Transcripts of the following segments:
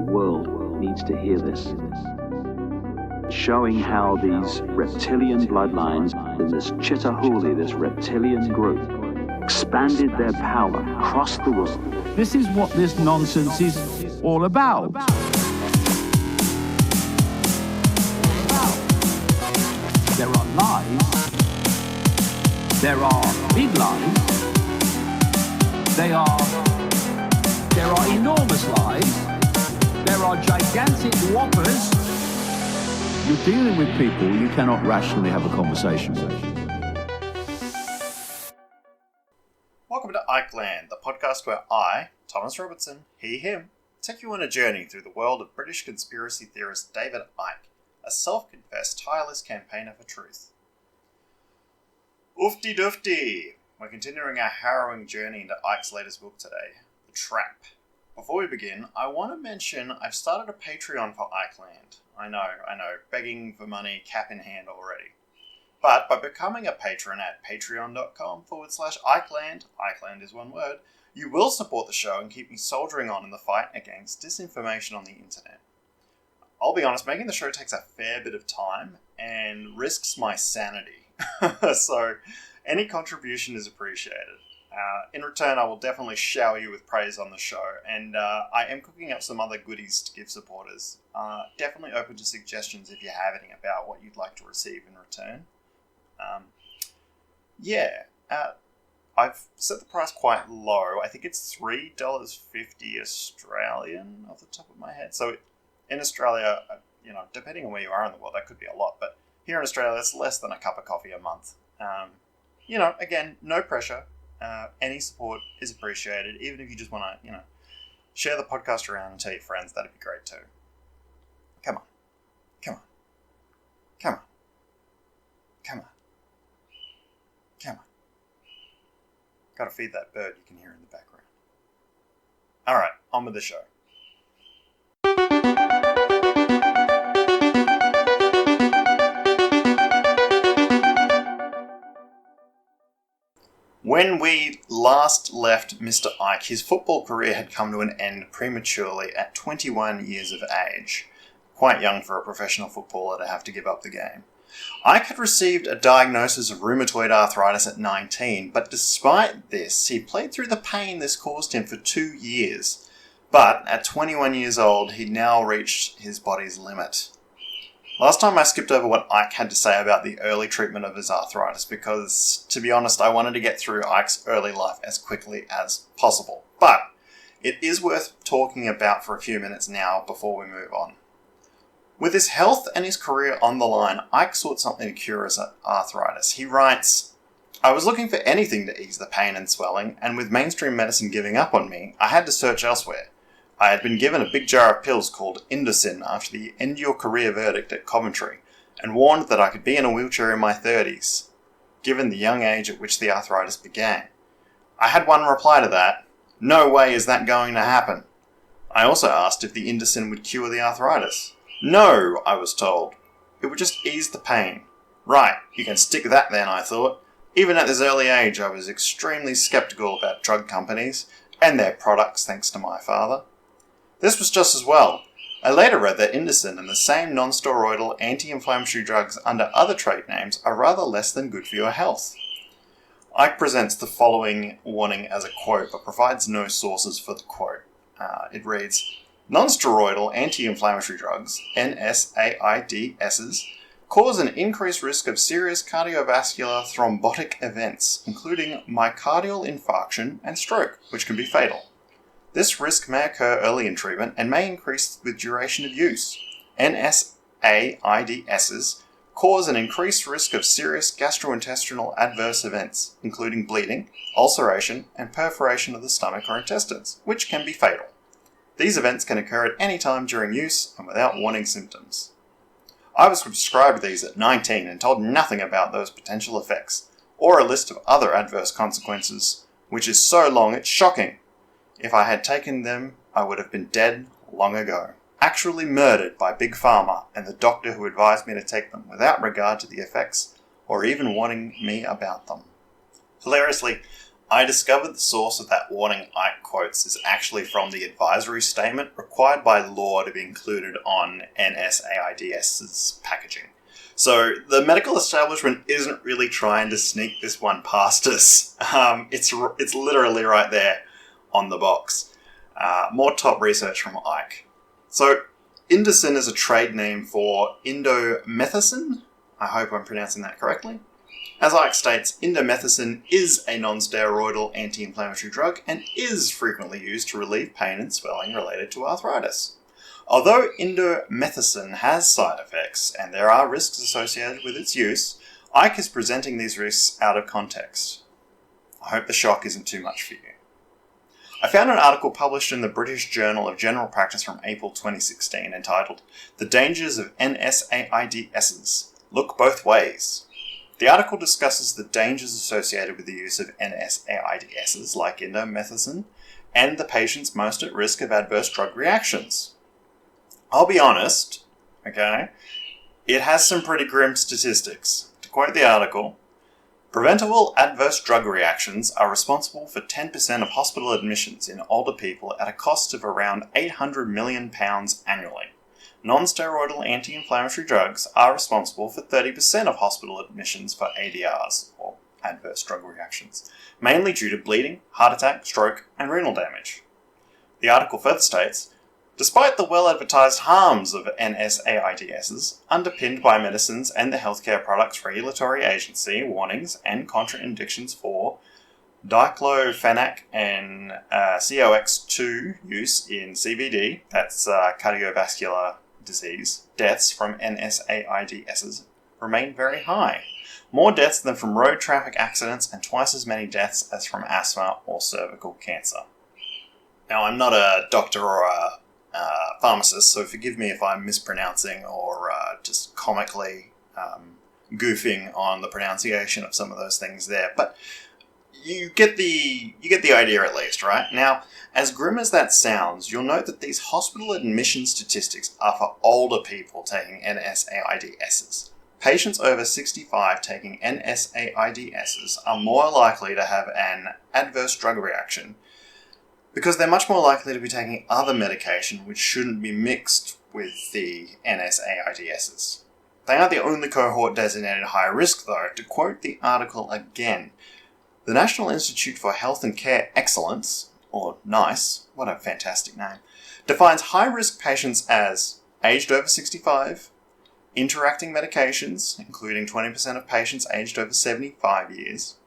world needs to hear this. Showing how these reptilian bloodlines in this Chitahuli, this reptilian group, expanded their power across the world. This is what this nonsense is all about. There are lies. There are big lies. There are enormous lies. There are gigantic whoppers. You're dealing with people you cannot rationally have a conversation with. Welcome to Icke, the podcast where I, Thomas Robertson, he, him, take you on a journey through the world of British conspiracy theorist David Icke, a self-confessed tireless campaigner for truth. Oofty doofty! We're continuing our harrowing journey into Icke's latest book today, The Trap. Before we begin, I want to mention I've started a Patreon for Icke. I know, begging for money, cap in hand already. But by becoming a patron at patreon.com/Ickeland, Ickeland is one word, you will support the show and keep me soldiering on in the fight against disinformation on the internet. I'll be honest, making the show takes a fair bit of time and risks my sanity. So any contribution is appreciated. In return, I will definitely shower you with praise on the show, and I am cooking up some other goodies to give supporters. Definitely open to suggestions if you have any about what you'd like to receive in return. I've set the price quite low. I think it's $3.50 Australian off the top of my head. So in Australia, depending on where you are in the world, that could be a lot, but here in Australia, that's less than a cup of coffee a month. Again, no pressure. Any support is appreciated. Even if you just want to, share the podcast around and tell your friends, that'd be great too. Come on. Gotta feed that bird you can hear in the background. Alright, on with the show. When we last left Mr. Icke, his football career had come to an end prematurely at 21 years of age. Quite young for a professional footballer to have to give up the game. Icke had received a diagnosis of rheumatoid arthritis at 19, but despite this, he played through the pain this caused him for 2 years. But at 21 years old, he'd now reached his body's limit. Last time I skipped over what Icke had to say about the early treatment of his arthritis because, to be honest, I wanted to get through Icke's early life as quickly as possible. But it is worth talking about for a few minutes now before we move on. With his health and his career on the line, Icke sought something to cure his arthritis. He writes, "I was looking for anything to ease the pain and swelling, and with mainstream medicine giving up on me, I had to search elsewhere. I had been given a big jar of pills called Indocin after the end your career verdict at Coventry, and warned that I could be in a wheelchair in my 30s, given the young age at which the arthritis began. I had one reply to that: no way is that going to happen. I also asked if the Indocin would cure the arthritis. No, I was told. It would just ease the pain. Right, you can stick that then, I thought. Even at this early age, I was extremely sceptical about drug companies and their products, thanks to my father. This was just as well. I later read that Indocin and the same non-steroidal anti-inflammatory drugs under other trade names are rather less than good for your health." Icke presents the following warning as a quote, but provides no sources for the quote. It reads, "Non-steroidal anti-inflammatory drugs, NSAIDs, cause an increased risk of serious cardiovascular thrombotic events, including myocardial infarction and stroke, which can be fatal. This risk may occur early in treatment and may increase with duration of use. NSAIDs cause an increased risk of serious gastrointestinal adverse events, including bleeding, ulceration, and perforation of the stomach or intestines, which can be fatal. These events can occur at any time during use and without warning symptoms. I was prescribed these at 19 and told nothing about those potential effects, or a list of other adverse consequences, which is so long it's shocking. If I had taken them, I would have been dead long ago. Actually murdered by Big Pharma and the doctor who advised me to take them without regard to the effects or even warning me about them." Hilariously, I discovered the source of that warning Icke quotes is actually from the advisory statement required by law to be included on NSAIDS's packaging. So the medical establishment isn't really trying to sneak this one past us. It's literally right there on the box. More top research from Icke. So Indocin is a trade name for indomethacin. I hope I'm pronouncing that correctly. As Icke states, indomethacin is a non-steroidal anti-inflammatory drug and is frequently used to relieve pain and swelling related to arthritis. Although indomethacin has side effects and there are risks associated with its use, Icke is presenting these risks out of context. I hope the shock isn't too much for you. I found an article published in the British Journal of General Practice from April 2016 entitled "The Dangers of NSAIDSs. Look Both Ways." The article discusses the dangers associated with the use of NSAIDSs like indomethacin and the patients most at risk of adverse drug reactions. I'll be honest, okay, it has some pretty grim statistics. To quote the article, preventable adverse drug reactions are responsible for 10% of hospital admissions in older people at a cost of around £800 million annually. Non-steroidal anti-inflammatory drugs are responsible for 30% of hospital admissions for ADRs, or adverse drug reactions, mainly due to bleeding, heart attack, stroke, and renal damage. The article further states, despite the well-advertised harms of NSAIDSs, underpinned by medicines and the Healthcare Products Regulatory Agency warnings and contraindictions for diclofenac and COX-2 use in CVD, that's cardiovascular disease, deaths from NSAIDSs remain very high. More deaths than from road traffic accidents and twice as many deaths as from asthma or cervical cancer. Now, I'm not a doctor or a pharmacist, so forgive me if I'm mispronouncing or just comically goofing on the pronunciation of some of those things there, but you get the idea at least, right? Now, as grim as that sounds, you'll note that these hospital admission statistics are for older people taking NSAIDSs. Patients over 65 taking NSAIDSs are more likely to have an adverse drug reaction because they're much more likely to be taking other medication which shouldn't be mixed with the NSAIDSs. They aren't the only cohort designated high risk though. To quote the article again, the National Institute for Health and Care Excellence, or NICE, what a fantastic name, defines high-risk patients as aged over 65, interacting medications, including 20% of patients aged over 75 years,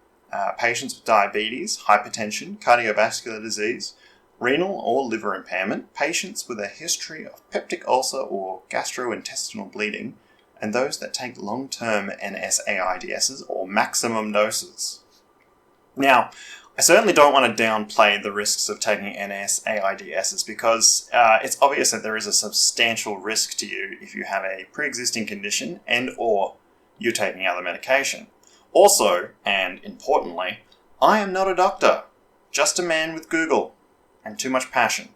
patients with diabetes, hypertension, cardiovascular disease, renal or liver impairment, patients with a history of peptic ulcer or gastrointestinal bleeding, and those that take long-term NSAIDSs or maximum doses. Now, I certainly don't want to downplay the risks of taking NSAIDSs because it's obvious that there is a substantial risk to you if you have a pre-existing condition and or you're taking other medication. Also, and importantly, I am not a doctor, just a man with Google and too much passion.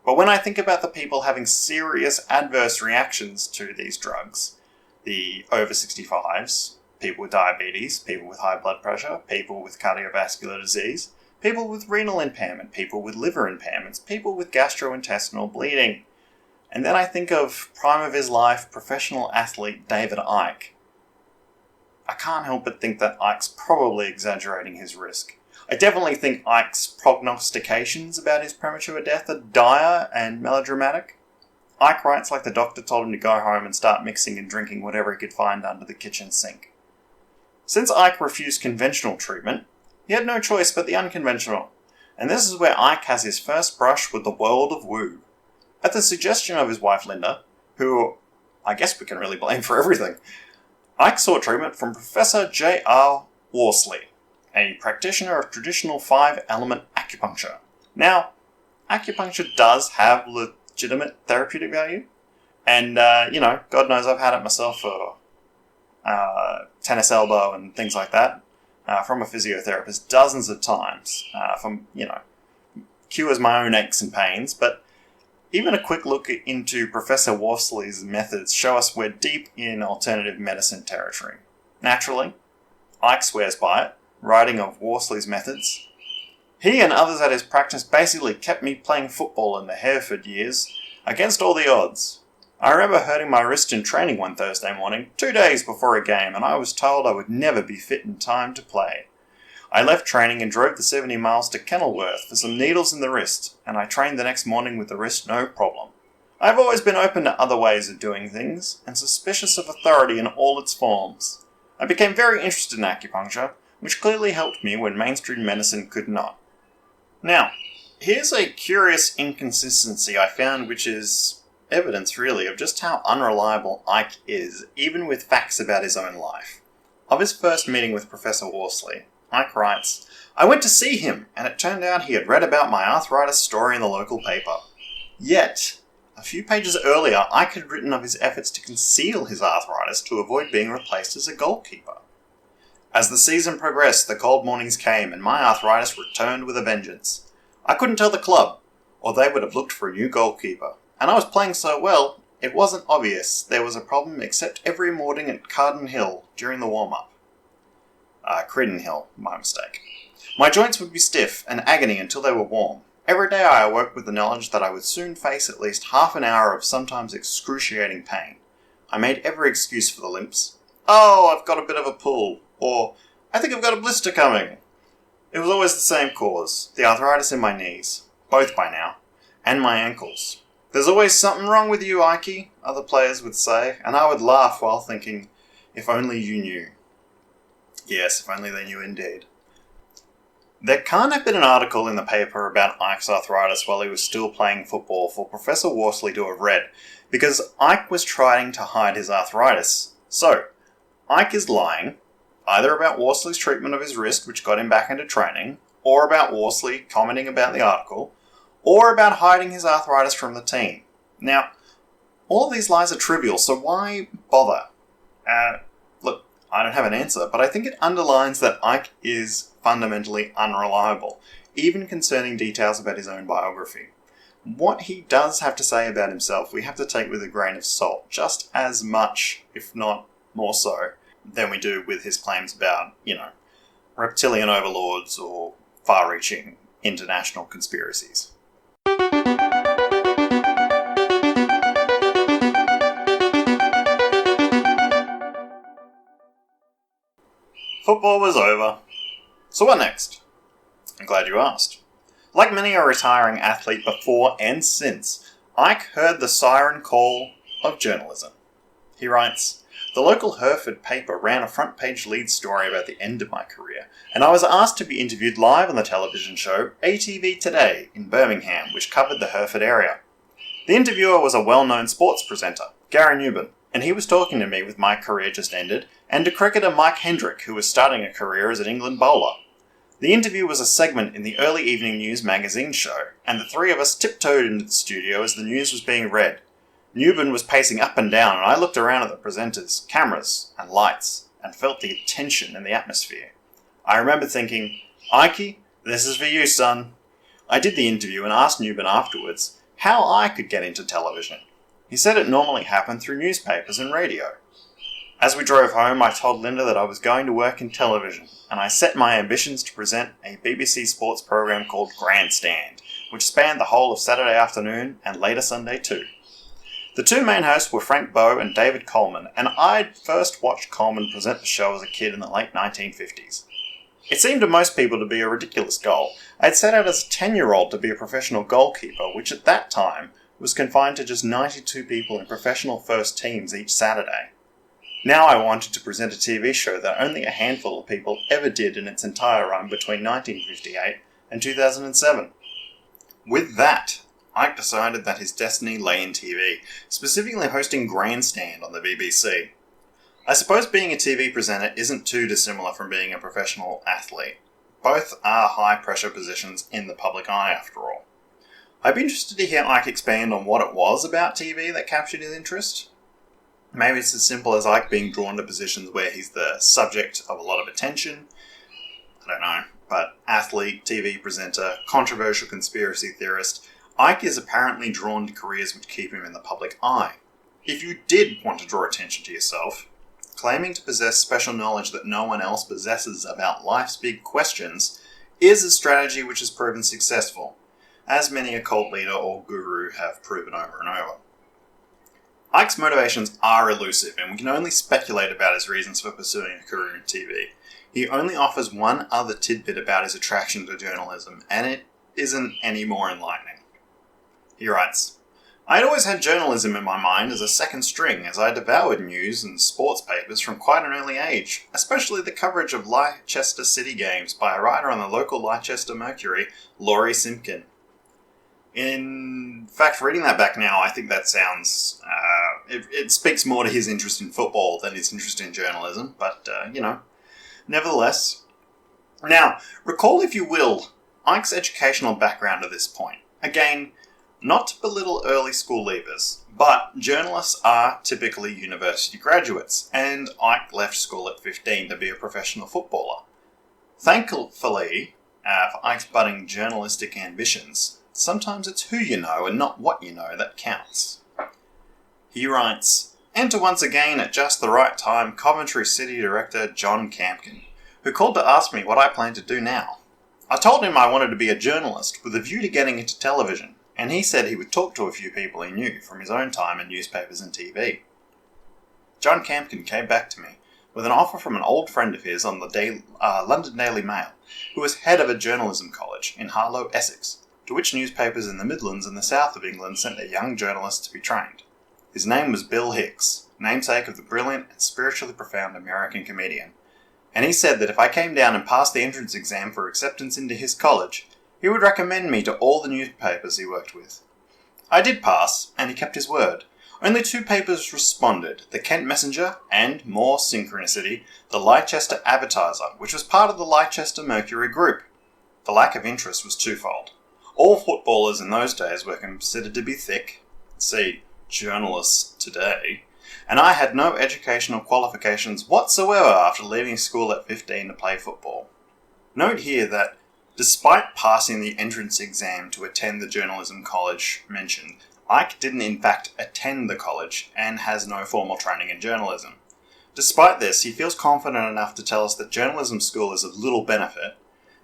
But when I think about the people having serious adverse reactions to these drugs, the over 65s, people with diabetes, people with high blood pressure, people with cardiovascular disease, people with renal impairment, people with liver impairments, people with gastrointestinal bleeding. And then I think of prime of his life professional athlete David Icke. I can't help but think that Icke's probably exaggerating his risk. I definitely think Icke's prognostications about his premature death are dire and melodramatic. Icke writes like the doctor told him to go home and start mixing and drinking whatever he could find under the kitchen sink. Since Icke refused conventional treatment, he had no choice but the unconventional, and this is where Icke has his first brush with the world of woo. At the suggestion of his wife Linda, who I guess we can really blame for everything, Icke sought treatment from Professor J.R. Worsley, a practitioner of traditional 5-element acupuncture. Now, acupuncture does have legitimate therapeutic value, and, God knows I've had it myself for tennis elbow and things like that, from a physiotherapist dozens of times, cures my own aches and pains, but even a quick look into Professor Worsley's methods show us we're deep in alternative medicine territory. Naturally, Icke swears by it, writing of Worsley's methods, He and others at his practice basically kept me playing football in the Hereford years, against all the odds. I remember hurting my wrist in training one Thursday morning, 2 days before a game, and I was told I would never be fit in time to play. I left training and drove the 70 miles to Kenilworth for some needles in the wrist, and I trained the next morning with the wrist no problem. I've always been open to other ways of doing things, and suspicious of authority in all its forms. I became very interested in acupuncture, which clearly helped me when mainstream medicine could not. Now, here's a curious inconsistency I found, which is evidence really of just how unreliable Icke is, even with facts about his own life. Of his first meeting with Professor Worsley, Icke writes, "I went to see him, and it turned out he had read about my arthritis story in the local paper. Yet, a few pages earlier, Icke had written of his efforts to conceal his arthritis to avoid being replaced as a goalkeeper. As the season progressed, the cold mornings came, and my arthritis returned with a vengeance. I couldn't tell the club, or they would have looked for a new goalkeeper. And I was playing so well, it wasn't obvious there was a problem except every morning at Carden Hill during the warm-up. Criden Hill, my mistake. My joints would be stiff and agony until they were warm. Every day I awoke with the knowledge that I would soon face at least half an hour of sometimes excruciating pain. I made every excuse for the limps. Oh, I've got a bit of a pull, or I think I've got a blister coming. It was always the same cause, the arthritis in my knees, both by now, and my ankles. There's always something wrong with you, Icke, other players would say, and I would laugh while thinking, if only you knew. Yes, if only they knew indeed. There can't have been an article in the paper about Icke's arthritis while he was still playing football for Professor Worsley to have read, because Icke was trying to hide his arthritis. So, Icke is lying, either about Worsley's treatment of his wrist, which got him back into training, or about Worsley commenting about the article, or about hiding his arthritis from the team. Now, all of these lies are trivial, so why bother? Look, I don't have an answer, but I think it underlines that Icke is fundamentally unreliable, even concerning details about his own biography. What he does have to say about himself, we have to take with a grain of salt, just as much, if not more so, than we do with his claims about, reptilian overlords or far-reaching international conspiracies. Football was over. So what next? I'm glad you asked. Like many a retiring athlete before and since, Icke heard the siren call of journalism. He writes, "The local Hereford paper ran a front-page lead story about the end of my career, and I was asked to be interviewed live on the television show ATV Today in Birmingham, which covered the Hereford area. The interviewer was a well-known sports presenter, Gary Newman, and he was talking to me with my career just ended, and to cricketer Mike Hendrick, who was starting a career as an England bowler. The interview was a segment in the early evening news magazine show, and the three of us tiptoed into the studio as the news was being read. Newman was pacing up and down, and I looked around at the presenters, cameras, and lights, and felt the tension in the atmosphere. I remember thinking, Icke, this is for you, son. I did the interview and asked Newman afterwards how I could get into television. He said it normally happened through newspapers and radio. As we drove home, I told Linda that I was going to work in television, and I set my ambitions to present a BBC sports program called Grandstand, which spanned the whole of Saturday afternoon and later Sunday too. The two main hosts were Frank Bowe and David Coleman, and I'd first watched Coleman present the show as a kid in the late 1950s. It seemed to most people to be a ridiculous goal. I'd set out as a 10-year-old to be a professional goalkeeper, which at that time was confined to just 92 people in professional first teams each Saturday. Now I wanted to present a TV show that only a handful of people ever did in its entire run between 1958 and 2007. With that, Icke decided that his destiny lay in TV, specifically hosting Grandstand on the BBC. I suppose being a TV presenter isn't too dissimilar from being a professional athlete. Both are high-pressure positions in the public eye, after all. I'd be interested to hear Icke expand on what it was about TV that captured his interest. Maybe it's as simple as Icke being drawn to positions where he's the subject of a lot of attention. I don't know, but athlete, TV presenter, controversial conspiracy theorist, Icke is apparently drawn to careers which keep him in the public eye. If you did want to draw attention to yourself, claiming to possess special knowledge that no one else possesses about life's big questions is a strategy which has proven successful, as many a cult leader or guru have proven over and over. Icke's motivations are elusive, and we can only speculate about his reasons for pursuing a career in TV. He only offers one other tidbit about his attraction to journalism, and it isn't any more enlightening. He writes, "I had always had journalism in my mind as a second string, as I devoured news and sports papers from quite an early age, especially the coverage of Leicester City games by a writer on the local Leicester Mercury, Laurie Simpkin." In fact, reading that back now, I think that sounds... it speaks more to his interest in football than his interest in journalism, but, nevertheless. Now, recall, if you will, Icke's educational background at this point. Again, not to belittle early school leavers, but journalists are typically university graduates, and Icke left school at 15 to be a professional footballer. Thankfully, for Icke's budding journalistic ambitions, sometimes it's who you know and not what you know that counts. He writes, "Enter once again at just the right time Coventry City director John Campkin, who called to ask me what I plan to do now. I told him I wanted to be a journalist with a view to getting into television, and he said he would talk to a few people he knew from his own time in newspapers and TV. John Campkin came back to me with an offer from an old friend of his on the London Daily Mail, who was head of a journalism college in Harlow, Essex, to which newspapers in the Midlands and the south of England sent their young journalists to be trained. His name was Bill Hicks, namesake of the brilliant and spiritually profound American comedian, and he said that if I came down and passed the entrance exam for acceptance into his college, he would recommend me to all the newspapers he worked with. I did pass, and he kept his word. Only 2 papers responded, the Kent Messenger and, more synchronicity, the Leicester Advertiser, which was part of the Leicester Mercury group. The lack of interest was twofold. All footballers in those days were considered to be thick, see, journalists today, and I had no educational qualifications whatsoever after leaving school at 15 to play football. Note here that, despite passing the entrance exam to attend the journalism college mentioned, Icke didn't in fact attend the college and has no formal training in journalism. Despite this, he feels confident enough to tell us that journalism school is of little benefit,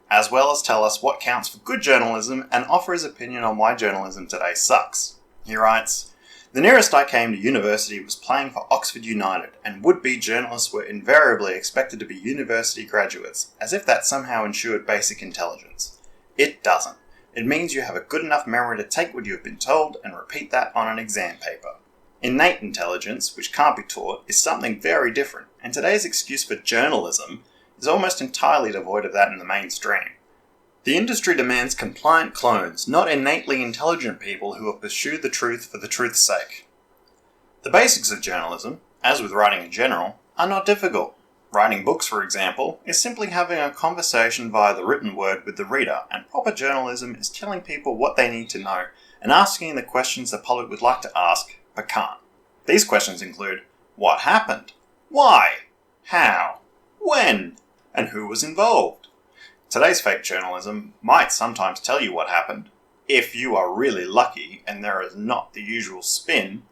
as well as tell us what counts for good journalism and offer his opinion on why journalism today sucks. He writes, "The nearest I came to university was playing for Oxford United, and would-be journalists were invariably expected to be university graduates, as if that somehow ensured basic intelligence. It doesn't. It means you have a good enough memory to take what you have been told and repeat that on an exam paper. Innate intelligence, which can't be taught, is something very different, and today's excuse for journalism is almost entirely devoid of that in the mainstream. The industry demands compliant clones, not innately intelligent people who will pursue the truth for the truth's sake. The basics of journalism, as with writing in general, are not difficult. Writing books, for example, is simply having a conversation via the written word with the reader, and proper journalism is telling people what they need to know and asking the questions the public would like to ask but can't. These questions include, what happened? Why? How? When? And who was involved? Today's fake journalism might sometimes tell you what happened, if you are really lucky and there is not the usual spin.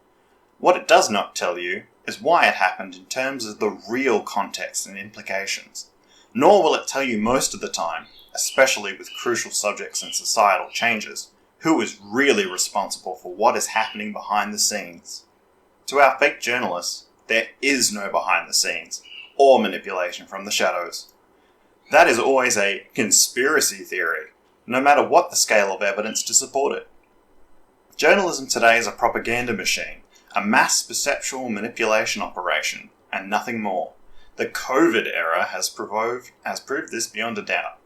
What it does not tell you is why it happened in terms of the real context and implications. Nor will it tell you most of the time, especially with crucial subjects and societal changes, who is really responsible for what is happening behind the scenes. To our fake journalists, there is no behind the scenes, or manipulation from the shadows. That is always a conspiracy theory, no matter what the scale of evidence to support it. Journalism today is a propaganda machine, a mass perceptual manipulation operation, and nothing more. The COVID era has proved this beyond a doubt.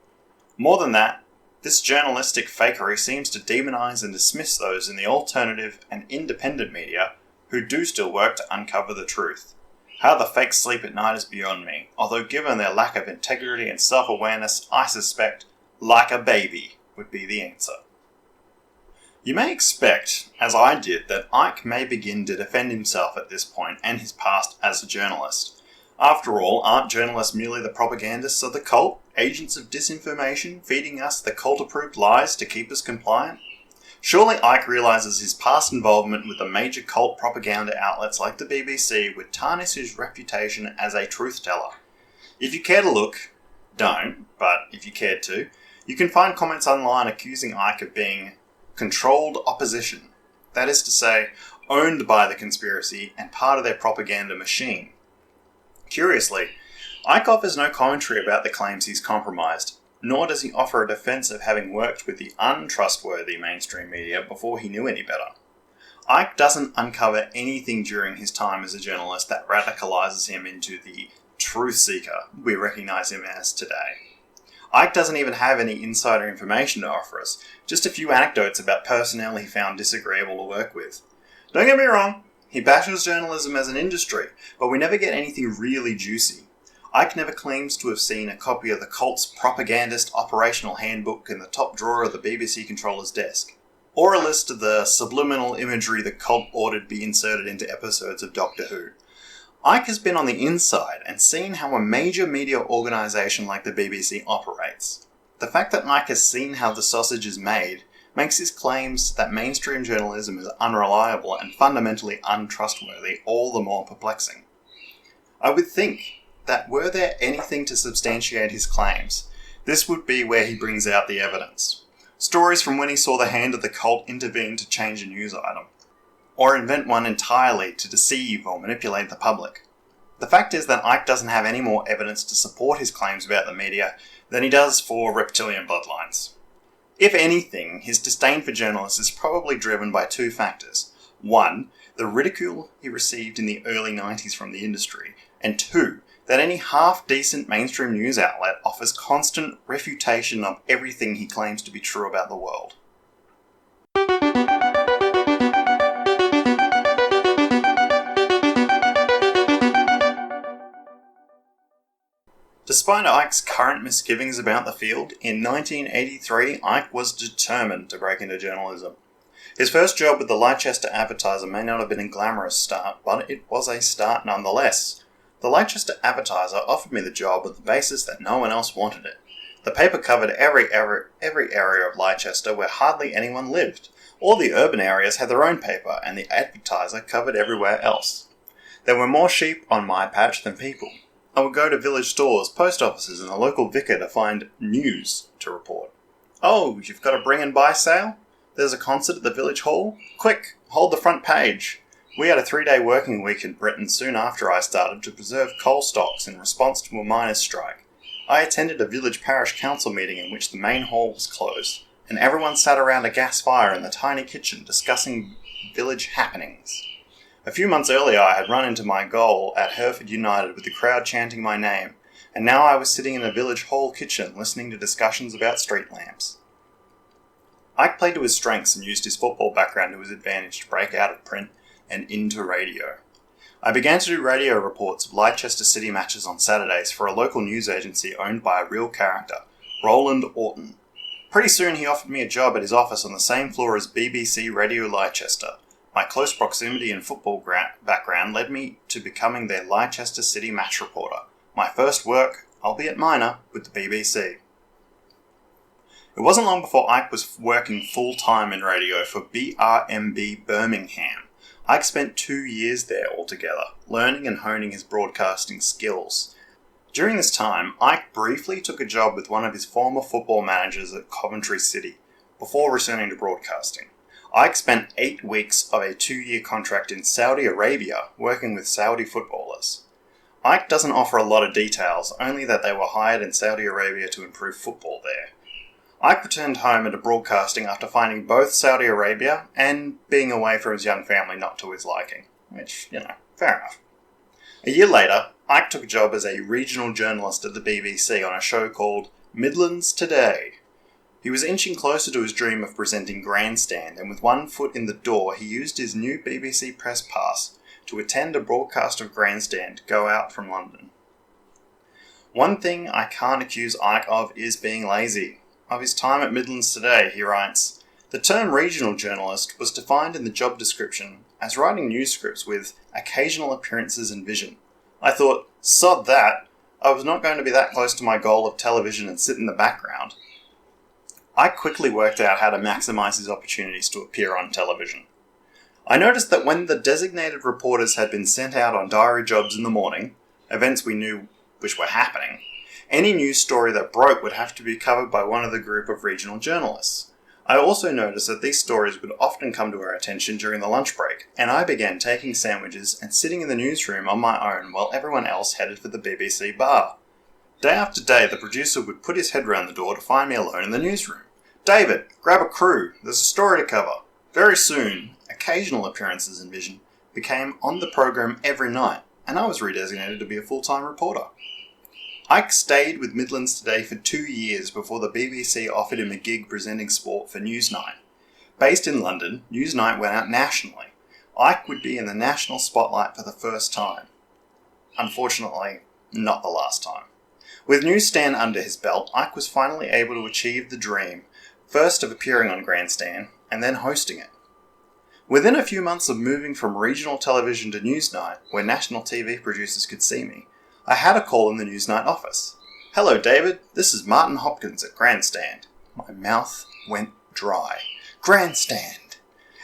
More than that, this journalistic fakery seems to demonise and dismiss those in the alternative and independent media who do still work to uncover the truth. How the fakes sleep at night is beyond me, although given their lack of integrity and self-awareness, I suspect, like a baby, would be the answer. You may expect, as I did, that Icke may begin to defend himself at this point and his past as a journalist. After all, aren't journalists merely the propagandists of the cult, agents of disinformation, feeding us the cult-approved lies to keep us compliant? Surely Icke realises his past involvement with the major cult propaganda outlets like the BBC would tarnish his reputation as a truth-teller. If you care to look, don't, but if you cared to, You can find comments online accusing Icke of being controlled opposition, that is to say, owned by the conspiracy and part of their propaganda machine. Curiously, Icke offers no commentary about the claims he's compromised, nor does he offer a defense of having worked with the untrustworthy mainstream media before he knew any better. Icke doesn't uncover anything during his time as a journalist that radicalizes him into the truth seeker we recognize him as today. Icke doesn't even have any insider information to offer us, just a few anecdotes about personnel he found disagreeable to work with. Don't get me wrong, he bashes journalism as an industry, but we never get anything really juicy. Icke never claims to have seen a copy of the cult's propagandist operational handbook in the top drawer of the BBC controller's desk, or a list of the subliminal imagery the cult ordered be inserted into episodes of Doctor Who. Icke has been on the inside and seen how a major media organisation like the BBC operates. The fact that Icke has seen how the sausage is made makes his claims that mainstream journalism is unreliable and fundamentally untrustworthy all the more perplexing. I would think that were there anything to substantiate his claims, this would be where he brings out the evidence. Stories from when he saw the hand of the cult intervene to change a news item, or invent one entirely to deceive or manipulate the public. The fact is that Icke doesn't have any more evidence to support his claims about the media than he does for reptilian bloodlines. If anything, his disdain for journalists is probably driven by two factors. One, the ridicule he received in the early 90s from the industry, and two, that any half-decent mainstream news outlet offers constant refutation of everything he claims to be true about the world. Despite Icke's current misgivings about the field, in 1983 Icke was determined to break into journalism. His first job with the Leicester Advertiser may not have been a glamorous start, but it was a start nonetheless. The Leicester Advertiser offered me the job on the basis that no one else wanted it. The paper covered every area of Leicester where hardly anyone lived. All the urban areas had their own paper, and the Advertiser covered everywhere else. There were more sheep on my patch than people. I would go to village stores, post offices, and the local vicar to find news to report. Oh, you've got a bring and buy sale? There's a concert at the village hall? Quick, hold the front page. We had a 3-day working week in Britain soon after I started to preserve coal stocks in response to a miners' strike. I attended a village parish council meeting in which the main hall was closed, and everyone sat around a gas fire in the tiny kitchen discussing village happenings. A few months earlier I had run into my goal at Hereford United with the crowd chanting my name, and now I was sitting in a village hall kitchen listening to discussions about street lamps. Icke played to his strengths and used his football background to his advantage to break out of print and into radio. I began to do radio reports of Leicester City matches on Saturdays for a local news agency owned by a real character, Roland Orton. Pretty soon he offered me a job at his office on the same floor as BBC Radio Leicester. My close proximity and football background led me to becoming their Leicester City match reporter, my first work, albeit minor, with the BBC. It wasn't long before Icke was working full-time in radio for BRMB Birmingham. Icke spent 2 years there altogether, learning and honing his broadcasting skills. During this time, Icke briefly took a job with one of his former football managers at Coventry City, before returning to broadcasting. Icke spent 8 weeks of a 2-year contract in Saudi Arabia, working with Saudi footballers. Icke doesn't offer a lot of details, only that they were hired in Saudi Arabia to improve football there. Icke returned home into broadcasting after finding both Saudi Arabia and being away from his young family not to his liking, which, fair enough. A year later, Icke took a job as a regional journalist at the BBC on a show called Midlands Today. He was inching closer to his dream of presenting Grandstand, and with one foot in the door, he used his new BBC press pass to attend a broadcast of Grandstand go out from London. One thing I can't accuse Icke of is being lazy. Of his time at Midlands Today, he writes, "The term regional journalist was defined in the job description as writing news scripts with occasional appearances and vision. I thought, sod that, I was not going to be that close to my goal of television and sit in the background." Icke quickly worked out how to maximise his opportunities to appear on television. I noticed that when the designated reporters had been sent out on diary jobs in the morning, events we knew which were happening, Any news story that broke would have to be covered by one of the group of regional journalists. I also noticed that these stories would often come to our attention during the lunch break, and I began taking sandwiches and sitting in the newsroom on my own while everyone else headed for the BBC bar. Day after day, the producer would put his head round the door to find me alone in the newsroom. "David, grab a crew, there's a story to cover." Very soon, occasional appearances in Vision became on the program every night, and I was redesignated to be a full-time reporter. Icke stayed with Midlands Today for 2 years before the BBC offered him a gig presenting sport for Newsnight. Based in London, Newsnight went out nationally. Icke would be in the national spotlight for the first time. Unfortunately, not the last time. With Newsstand under his belt, Icke was finally able to achieve the dream, first of appearing on Grandstand, and then hosting it. Within a few months of moving from regional television to Newsnight, where national TV producers could see me, I had a call in the Newsnight office. "Hello, David. This is Martin Hopkins at Grandstand." My mouth went dry. Grandstand!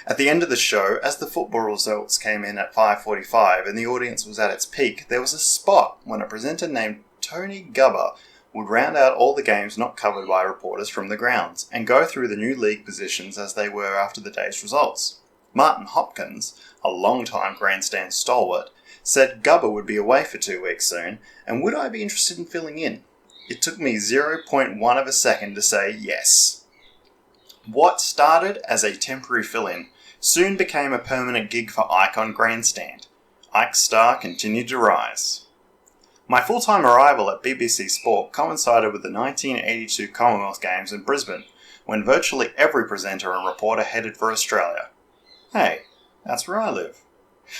At the end of the show, as the football results came in at 5:45 and the audience was at its peak, there was a spot when a presenter named Tony Gubber would round out all the games not covered by reporters from the grounds and go through the new league positions as they were after the day's results. Martin Hopkins, a long-time Grandstand stalwart, said Gubber would be away for 2 weeks soon, and would I be interested in filling in? It took me 0.1 of a second to say yes. What started as a temporary fill-in soon became a permanent gig for Icke on Grandstand. Icke's star continued to rise. My full-time arrival at BBC Sport coincided with the 1982 Commonwealth Games in Brisbane, when virtually every presenter and reporter headed for Australia. Hey, that's where I live.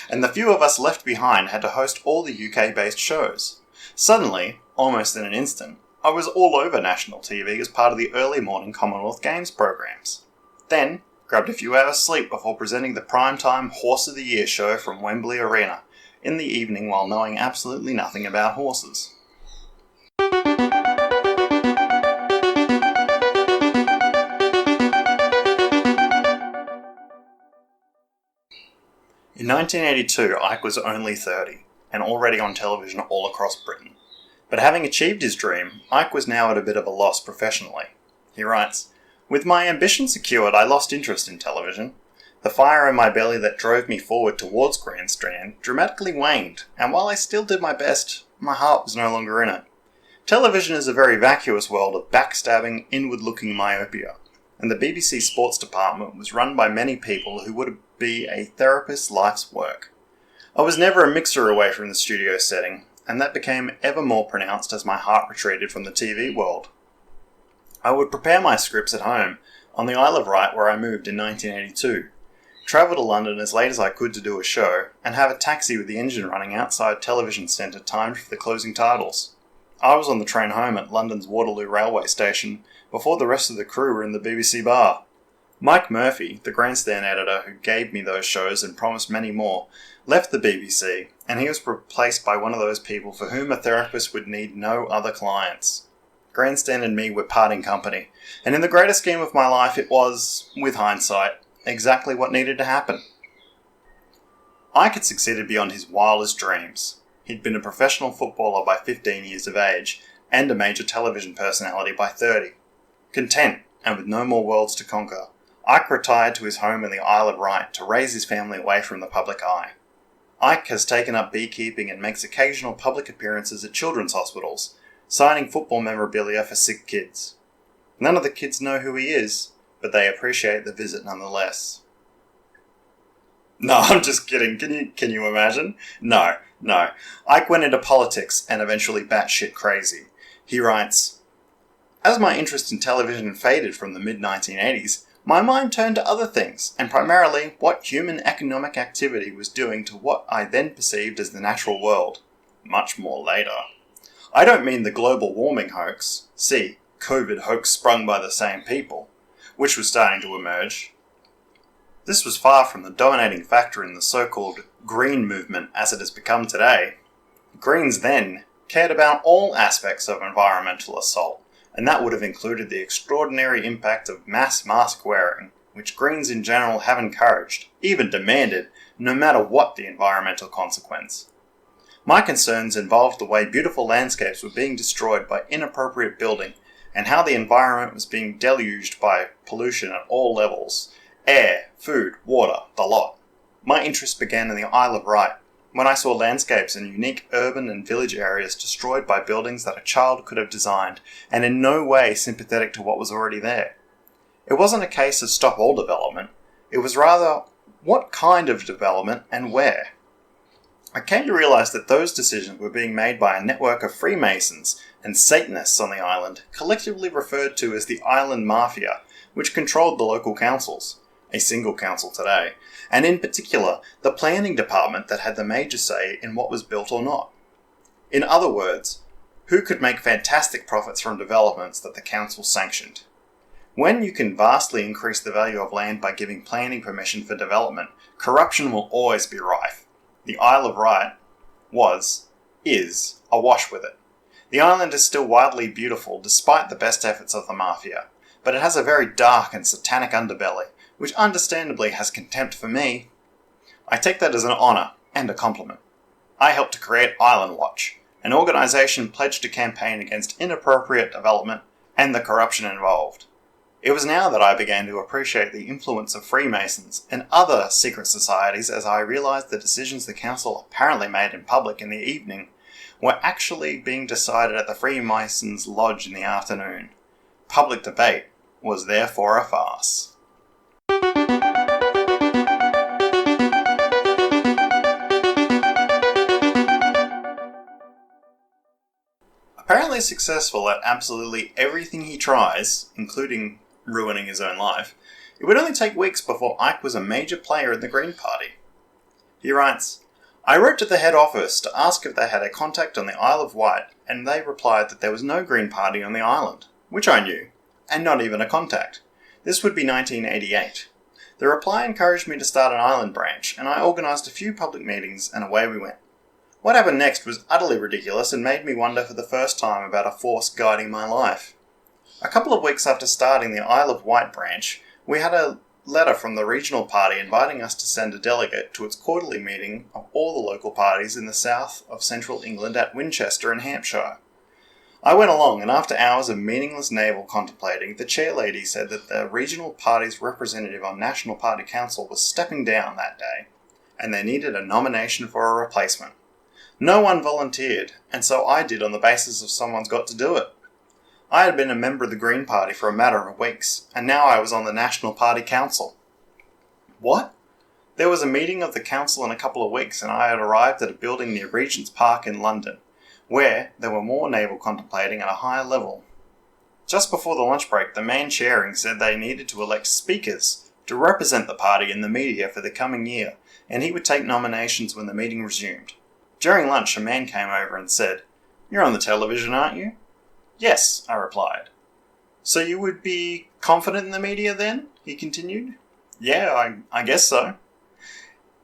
And the few of us left behind had to host all the UK-based shows. Suddenly, almost in an instant, I was all over national TV as part of the early morning Commonwealth Games programs. Then, grabbed a few hours sleep before presenting the primetime Horse of the Year show from Wembley Arena in the evening while knowing absolutely nothing about horses. In 1982, Icke was only 30, and already on television all across Britain. But having achieved his dream, Icke was now at a bit of a loss professionally. He writes, "With my ambition secured, I lost interest in television. The fire in my belly that drove me forward towards Grandstand dramatically waned, and while I still did my best, my heart was no longer in it. Television is a very vacuous world of backstabbing, inward-looking myopia, and the BBC Sports Department was run by many people who would be a therapist's life's work. I was never a mixer away from the studio setting, and that became ever more pronounced as my heart retreated from the TV world. I would prepare my scripts at home, on the Isle of Wight where I moved in 1982, travel to London as late as I could to do a show, and have a taxi with the engine running outside Television Centre timed for the closing titles. I was on the train home at London's Waterloo railway station before the rest of the crew were in the BBC bar. Mike Murphy, the Grandstand editor who gave me those shows and promised many more, left the BBC, and he was replaced by one of those people for whom a therapist would need no other clients. Grandstand and me were parting company, and in the greater scheme of my life it was, with hindsight, exactly what needed to happen. Icke had succeeded beyond his wildest dreams. He'd been a professional footballer by 15 years of age, and a major television personality by 30. Content, and with no more worlds to conquer, Icke retired to his home in the Isle of Wight to raise his family away from the public eye. Icke has taken up beekeeping and makes occasional public appearances at children's hospitals, signing football memorabilia for sick kids. None of the kids know who he is, but they appreciate the visit nonetheless. No, I'm just kidding. Can you imagine? No. Icke went into politics and eventually batshit crazy. He writes, "As my interest in television faded from the mid-1980s, my mind turned to other things, and primarily what human economic activity was doing to what I then perceived as the natural world. Much more later. I don't mean the global warming hoax, see, COVID hoax sprung by the same people, which was starting to emerge. This was far from the dominating factor in the so-called green movement as it has become today. Greens then cared about all aspects of environmental assault, and that would have included the extraordinary impact of mass mask wearing, which Greens in general have encouraged, even demanded, no matter what the environmental consequence. My concerns involved the way beautiful landscapes were being destroyed by inappropriate building, and how the environment was being deluged by pollution at all levels. Air, food, water, the lot. My interest began in the Isle of Wight, when I saw landscapes and unique urban and village areas destroyed by buildings that a child could have designed, and in no way sympathetic to what was already there. It wasn't a case of stop all development, it was rather, what kind of development and where? I came to realise that those decisions were being made by a network of Freemasons and Satanists on the island, collectively referred to as the Island Mafia, which controlled the local councils, a single council today, and in particular, the planning department that had the major say in what was built or not. In other words, who could make fantastic profits from developments that the council sanctioned? When you can vastly increase the value of land by giving planning permission for development, corruption will always be rife. The Isle of Wight is awash with it. The island is still wildly beautiful despite the best efforts of the mafia, but it has a very dark and satanic underbelly, which understandably has contempt for me. I take that as an honour and a compliment. I helped to create Island Watch, an organisation pledged to campaign against inappropriate development and the corruption involved. It was now that I began to appreciate the influence of Freemasons and other secret societies as I realised the decisions the council apparently made in public in the evening were actually being decided at the Freemasons' lodge in the afternoon. Public debate was therefore a farce. Apparently successful at absolutely everything he tries, including ruining his own life, it would only take weeks before Icke was a major player in the Green Party. He writes, I wrote to the head office to ask if they had a contact on the Isle of Wight, and they replied that there was no Green Party on the island, which I knew, and not even a contact. This would be 1988. The reply encouraged me to start an island branch, and I organised a few public meetings, and away we went. What happened next was utterly ridiculous and made me wonder for the first time about a force guiding my life. A couple of weeks after starting the Isle of Wight branch, we had a letter from the regional party inviting us to send a delegate to its quarterly meeting of all the local parties in the south of central England at Winchester in Hampshire. I went along, and after hours of meaningless navel contemplating, the chairlady said that the regional party's representative on National Party Council was stepping down that day, and they needed a nomination for a replacement. No one volunteered, and so I did on the basis of someone's got to do it. I had been a member of the Green Party for a matter of weeks, and now I was on the National Party Council. What? There was a meeting of the council in a couple of weeks, and I had arrived at a building near Regent's Park in London, where there were more naval contemplating at a higher level. Just before the lunch break, the man chairing said they needed to elect speakers to represent the party in the media for the coming year, and he would take nominations when the meeting resumed. During lunch, a man came over and said, You're on the television, aren't you? Yes, I replied. So you would be confident in the media then? He continued. Yeah, I guess so.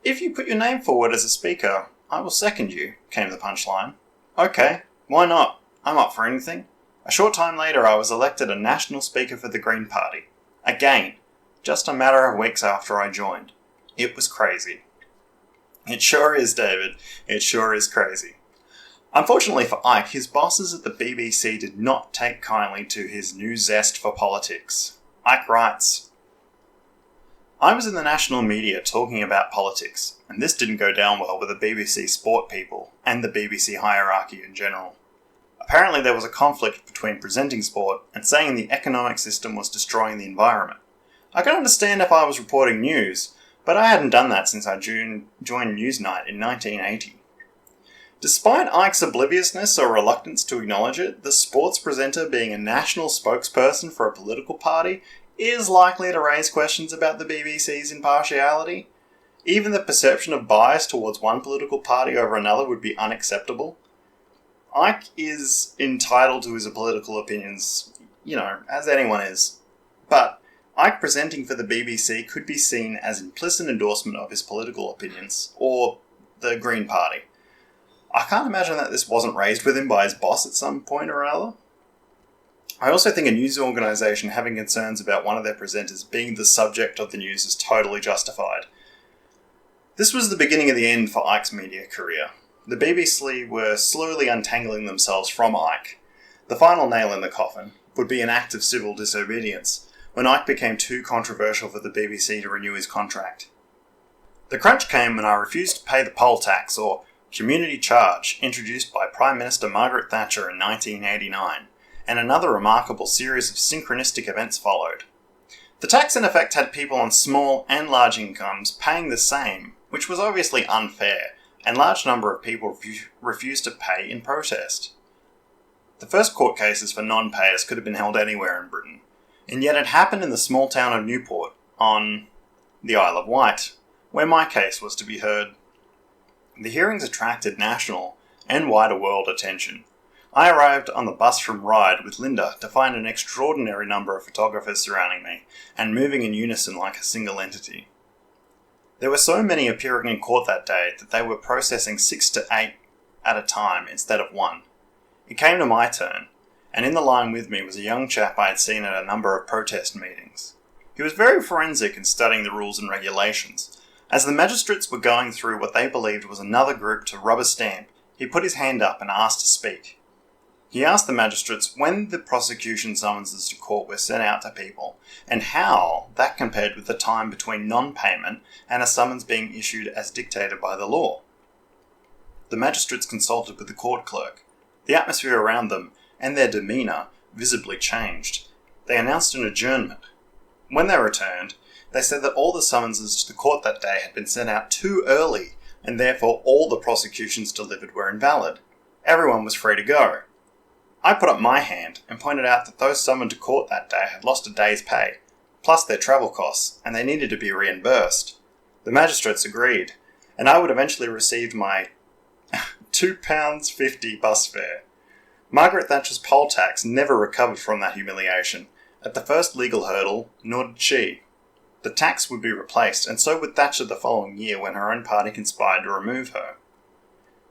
If you put your name forward as a speaker, I will second you, came the punchline. Okay, why not? I'm up for anything. A short time later, I was elected a national speaker for the Green Party. Again, just a matter of weeks after I joined. It was crazy. It sure is, David. It sure is crazy. Unfortunately for Icke, his bosses at the BBC did not take kindly to his new zest for politics. Icke writes, I was in the national media talking about politics, and this didn't go down well with the BBC sport people and the BBC hierarchy in general. Apparently there was a conflict between presenting sport and saying the economic system was destroying the environment. I can understand if I was reporting news, but I hadn't done that since I joined Newsnight in 1980. Despite Icke's obliviousness or reluctance to acknowledge it, the sports presenter being a national spokesperson for a political party is likely to raise questions about the BBC's impartiality. Even the perception of bias towards one political party over another would be unacceptable. Icke is entitled to his political opinions, as anyone is. But Icke presenting for the BBC could be seen as implicit endorsement of his political opinions, or the Green Party. I can't imagine that this wasn't raised with him by his boss at some point or other. I also think a news organisation having concerns about one of their presenters being the subject of the news is totally justified. This was the beginning of the end for Icke's media career. The BBC were slowly untangling themselves from Icke. The final nail in the coffin would be an act of civil disobedience, when Icke became too controversial for the BBC to renew his contract. The crunch came when I refused to pay the poll tax, or community charge, introduced by Prime Minister Margaret Thatcher in 1989, and another remarkable series of synchronistic events followed. The tax in effect had people on small and large incomes paying the same, which was obviously unfair, and a large number of people refused to pay in protest. The first court cases for non-payers could have been held anywhere in Britain, and yet it happened in the small town of Newport on the Isle of Wight, where my case was to be heard. The hearings attracted national and wider world attention. I arrived on the bus from Ryde with Linda to find an extraordinary number of photographers surrounding me and moving in unison like a single entity. There were so many appearing in court that day that they were processing 6 to 8 at a time instead of one. It came to my turn, and in the line with me was a young chap I had seen at a number of protest meetings. He was very forensic in studying the rules and regulations. As the magistrates were going through what they believed was another group to rubber stamp, he put his hand up and asked to speak. He asked the magistrates when the prosecution summonses to court were sent out to people, and how that compared with the time between non-payment and a summons being issued as dictated by the law. The magistrates consulted with the court clerk. The atmosphere around them, and their demeanour, visibly changed. They announced an adjournment. When they returned, they said that all the summonses to the court that day had been sent out too early, and therefore all the prosecutions delivered were invalid. Everyone was free to go. I put up my hand and pointed out that those summoned to court that day had lost a day's pay, plus their travel costs, and they needed to be reimbursed. The magistrates agreed, and I would eventually receive my £2.50 bus fare. Margaret Thatcher's poll tax never recovered from that humiliation. At the first legal hurdle, nor did she. The tax would be replaced, and so would Thatcher the following year when her own party conspired to remove her.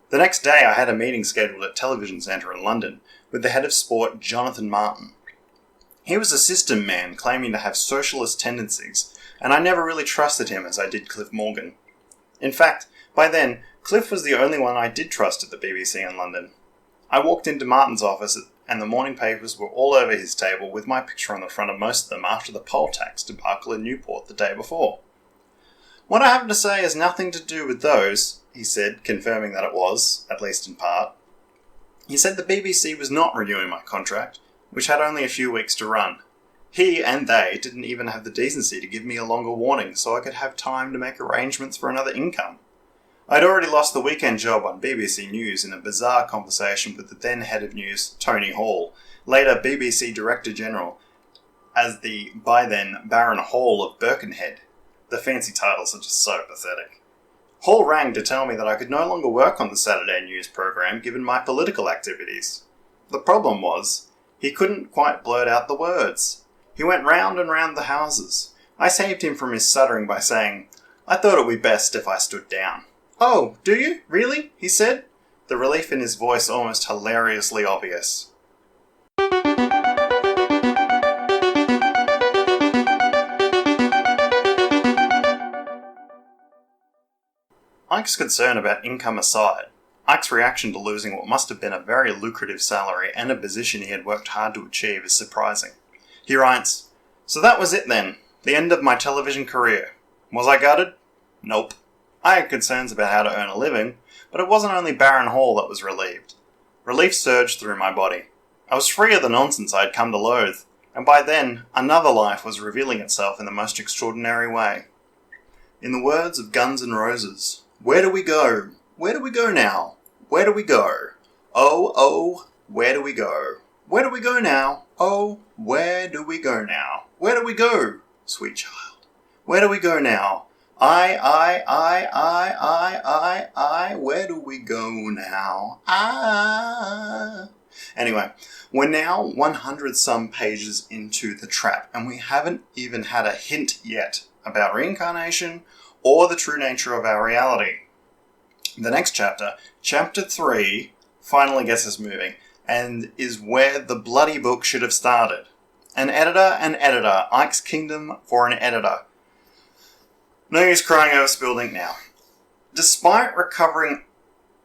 The next day I had a meeting scheduled at Television Centre in London with the head of sport, Jonathan Martin. He was a system man claiming to have socialist tendencies, and I never really trusted him as I did Cliff Morgan. In fact, by then, Cliff was the only one I did trust at the BBC in London. I walked into Martin's office and the morning papers were all over his table with my picture on the front of most of them after the poll tax debacle in Newport the day before. "What I have to say has nothing to do with those," he said, confirming that it was, at least in part. He said the BBC was not renewing my contract, which had only a few weeks to run. He and they didn't even have the decency to give me a longer warning so I could have time to make arrangements for another income. I'd already lost the weekend job on BBC News in a bizarre conversation with the then head of news, Tony Hall, later BBC Director General, as the by then Baron Hall of Birkenhead. The fancy titles are just so pathetic. Hall rang to tell me that I could no longer work on the Saturday news programme given my political activities. The problem was, he couldn't quite blurt out the words. He went round and round the houses. I saved him from his stuttering by saying, "I thought it would be best if I stood down." "Oh, do you? Really?" he said, the relief in his voice almost hilariously obvious. Icke's concern about income aside, Icke's reaction to losing what must have been a very lucrative salary and a position he had worked hard to achieve is surprising. He writes, "So that was it then, the end of my television career. Was I gutted? Nope. I had concerns about how to earn a living, but it wasn't only Baron Hall that was relieved. Relief surged through my body. I was free of the nonsense I had come to loathe, and by then, another life was revealing itself in the most extraordinary way. In the words of Guns N' Roses, where do we go? Where do we go now? Where do we go? Oh, oh, where do we go? Where do we go now? Oh, where do we go now? Where do we go, sweet child? Where do we go now? I, where do we go now? Anyway, we're now 100-some pages into The Trap, and we haven't even had a hint yet about reincarnation or the true nature of our reality. The next chapter, Chapter 3, finally gets us moving, and is where the bloody book should have started. An editor, Icke's Kingdom for an editor. No use crying over spilled ink now. Despite recovering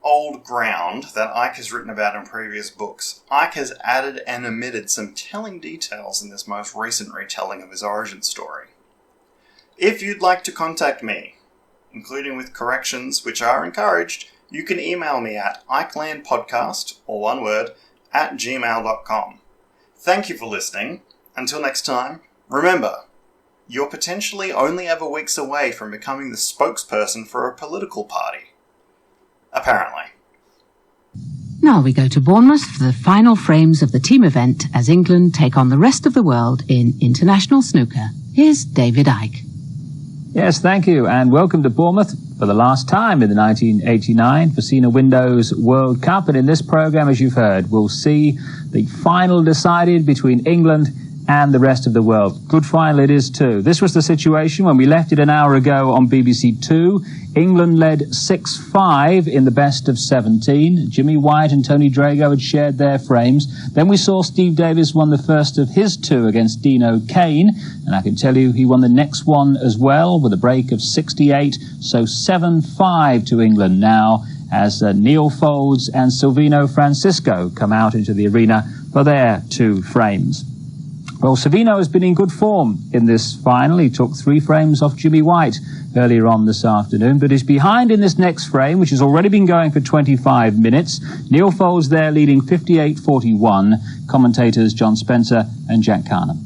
old ground that Icke has written about in previous books, Icke has added and omitted some telling details in this most recent retelling of his origin story. If you'd like to contact me, including with corrections which are encouraged, you can email me at ikelandpodcast, or one word, @gmail.com. Thank you for listening. Until next time, remember, you're potentially only ever weeks away from becoming the spokesperson for a political party. Apparently. Now we go to Bournemouth for the final frames of the team event as England take on the rest of the world in international snooker. Here's David Icke. Yes, thank you, and welcome to Bournemouth for the last time in the 1989 Facina Windows World Cup. And in this programme, as you've heard, we'll see the final decided between England and the rest of the world. Good final it is too. This was the situation when we left it an hour ago on BBC Two. England led 6-5 in the best of 17. Jimmy White and Tony Drago had shared their frames. Then we saw Steve Davis won the first of his two against Dino Kane. And I can tell you he won the next one as well with a break of 68. So 7-5 to England now as Neil Foulds and Silvino Francisco come out into the arena for their two frames. Well, Silvino has been in good form in this final. He took 3 frames off Jimmy White earlier on this afternoon, but is behind in this next frame, which has already been going for 25 minutes. Neil Foulds there leading 58-41. Commentators John Spencer and Jack Carnham.